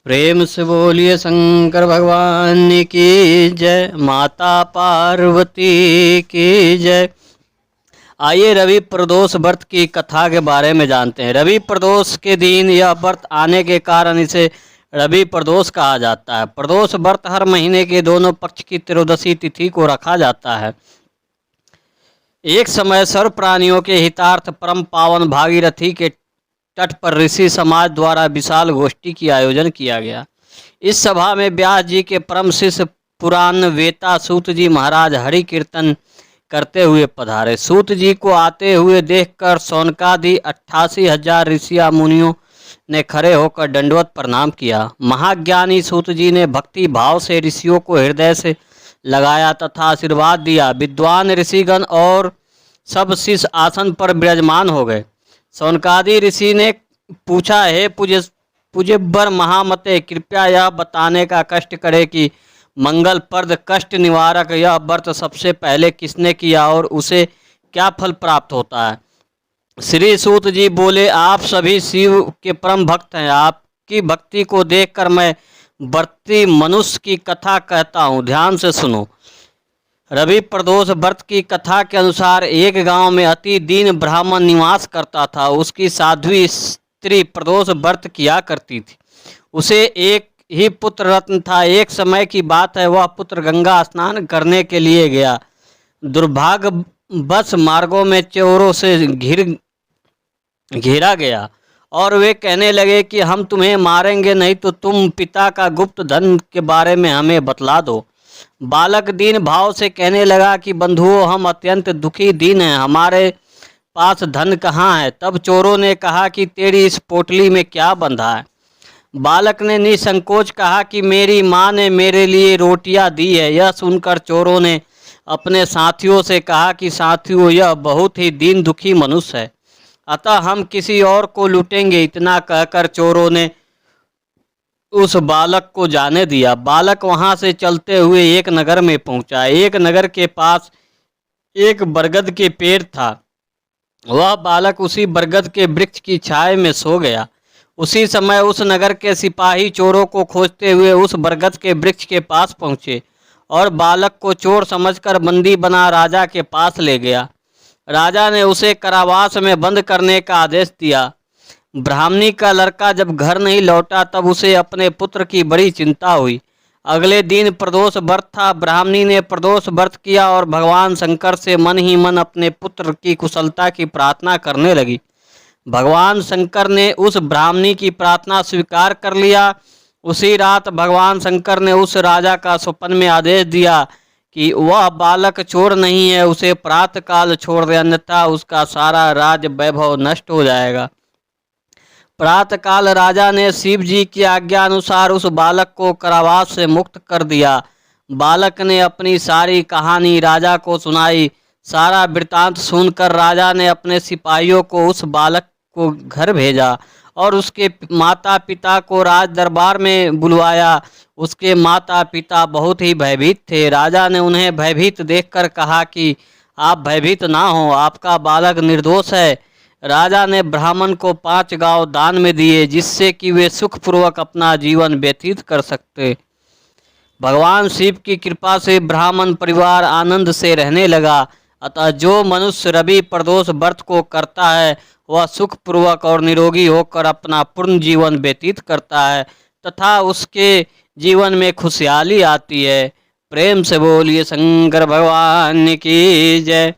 प्रेम से बोलिए शंकर भगवान की जय, माता पार्वती की जय। आइए रवि प्रदोष व्रत की कथा के बारे में जानते हैं। रवि प्रदोष के दिन यह व्रत आने के कारण इसे रवि प्रदोष कहा जाता है। प्रदोष व्रत हर महीने के दोनों पक्ष की त्रयोदशी तिथि को रखा जाता है। एक समय सर्व प्राणियों के हितार्थ परम पावन भागीरथी के तट पर ऋषि समाज द्वारा विशाल गोष्ठी की आयोजन किया गया। इस सभा में व्यास जी के परम शिष्य पुराण वेता सूत जी महाराज हरि कीर्तन करते हुए पधारे। सूत जी को आते हुए देखकर सौनकादि 88,000 ऋषिया मुनियों ने खड़े होकर दंडवत प्रणाम किया। महाज्ञानी सूत जी ने भक्ति भाव से ऋषियों को हृदय से लगाया तथा आशीर्वाद दिया। विद्वान ऋषिगण और सब शिष्य आसन पर विराजमान हो गए। सौनकादि ऋषि ने पूछा, हे पूज्यवर महामते, कृपया यह बताने का कष्ट करे कि मंगलप्रद कष्ट निवारक यह व्रत सबसे पहले किसने किया और उसे क्या फल प्राप्त होता है। श्री सूत जी बोले, आप सभी शिव के परम भक्त हैं। आपकी भक्ति को देखकर मैं व्रती मनुष्य की कथा कहता हूँ, ध्यान से सुनो। रवि प्रदोष व्रत की कथा के अनुसार एक गांव में अति दीन ब्राह्मण निवास करता था। उसकी साध्वी स्त्री प्रदोष व्रत किया करती थी। उसे एक ही पुत्र रत्न था। एक समय की बात है, वह पुत्र गंगा स्नान करने के लिए गया। दुर्भाग्यवश मार्गों में चोरों से घेरा गया और वे कहने लगे कि हम तुम्हें मारेंगे, नहीं तो तुम पिता का गुप्त धन के बारे में हमें बतला दो। बालक दीन भाव से कहने लगा कि बंधुओं, हम अत्यंत दुखी दीन हैं, हमारे पास धन कहाँ है। तब चोरों ने कहा कि तेरी इस पोटली में क्या बंधा है। बालक ने निसंकोच कहा कि मेरी माँ ने मेरे लिए रोटियां दी है। यह सुनकर चोरों ने अपने साथियों से कहा कि साथियों, यह बहुत ही दीन दुखी मनुष्य है, अतः हम किसी और को लूटेंगे। इतना कहकर चोरों ने उस बालक को जाने दिया। बालक वहां से चलते हुए एक नगर में पहुंचा। एक नगर के पास एक बरगद के पेड़ था। वह बालक उसी बरगद के वृक्ष की छाया में सो गया। उसी समय उस नगर के सिपाही चोरों को खोजते हुए उस बरगद के वृक्ष के पास पहुंचे और बालक को चोर समझकर बंदी बना राजा के पास ले गया। राजा ने उसे कारावास में बंद करने का आदेश दिया। ब्राह्मणी का लड़का जब घर नहीं लौटा तब उसे अपने पुत्र की बड़ी चिंता हुई। अगले दिन प्रदोष व्रत था। ब्राह्मणी ने प्रदोष व्रत किया और भगवान शंकर से मन ही मन अपने पुत्र की कुशलता की प्रार्थना करने लगी। भगवान शंकर ने उस ब्राह्मणी की प्रार्थना स्वीकार कर लिया। उसी रात भगवान शंकर ने उस राजा का स्वप्न में आदेश दिया कि वह बालक चोर नहीं है, उसे प्रातःकाल छोड़ दे, अन्यथा उसका सारा राज वैभव नष्ट हो जाएगा। प्रातःकाल राजा ने शिव जी की आज्ञा अनुसार उस बालक को कारावास से मुक्त कर दिया। बालक ने अपनी सारी कहानी राजा को सुनाई। सारा वृतांत सुनकर राजा ने अपने सिपाहियों को उस बालक को घर भेजा और उसके माता पिता को राज दरबार में बुलवाया। उसके माता पिता बहुत ही भयभीत थे। राजा ने उन्हें भयभीत देखकर कहा कि आप भयभीत ना हो, आपका बालक निर्दोष है। राजा ने ब्राह्मण को 5 गांव दान में दिए, जिससे कि वे सुखपूर्वक अपना जीवन व्यतीत कर सकते। भगवान शिव की कृपा से ब्राह्मण परिवार आनंद से रहने लगा। अतः जो मनुष्य रवि प्रदोष व्रत को करता है वह सुखपूर्वक और निरोगी होकर अपना पूर्ण जीवन व्यतीत करता है तथा उसके जीवन में खुशहाली आती है। प्रेम से बोलिए शंकर भगवान की जय।